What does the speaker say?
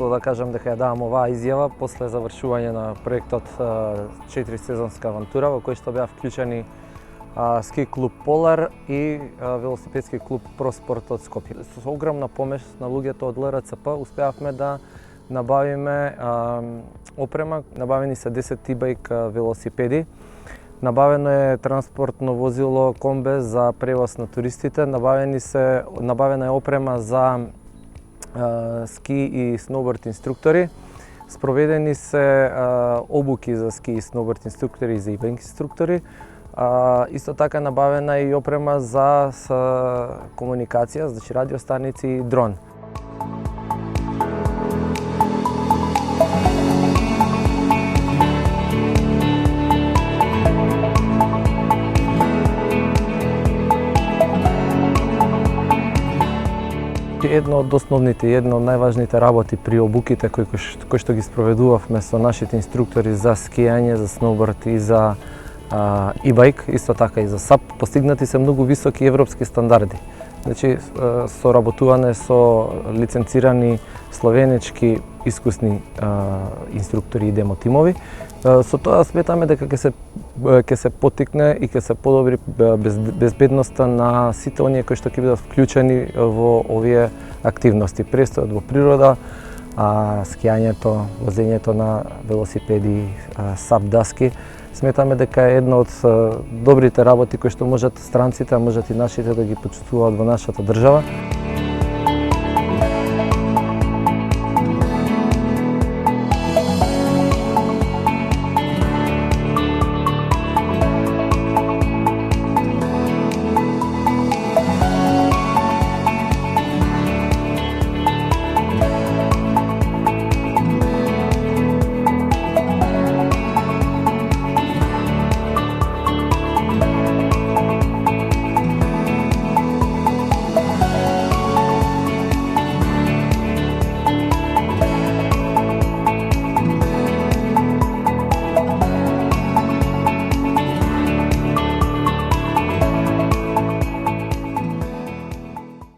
гордо да кажам дека ја давам оваа изјава после завршување на проектот 4 сезонска авантура во кој што беа вклучени ски клуб Полар и велосипедски клуб Проспорт од Скопје. Со огромна помош на луѓето од ЛРЦП успеавме да набавиме опрема, набавени се 10 тибајк велосипеди. Набавено е транспортно возило комбе за превоз на туристите, набавена е опрема за ски и сноуборд инструктори, спроведени се обуки за ски и сноуборд инструктори и за ивент инструктори. Исто така набавена е и опрема за комуникација, значи радиостаници и дрон. Едно од основните, едно од најважните работи при обуките кои што ги спроведувавме со нашите инструктори за скијање, за сноуборд и за e-bike, исто така и за САП, постигнати се многу високи европски стандарди. Значи, соработуване со лиценцирани словенечки искусни инструктори и демотимови. Со тоа сметаме дека ќе се поттикне и ќе се подобри безбедноста на сите оние кои што ќе бидат вклучени во овие активности. Престојот во природа, скијањето, возењето на велосипеди, САП даски. Сметаме дека е една од добрите работи кои што можат странците, а можат и нашите да ги почувствуваат во нашата држава.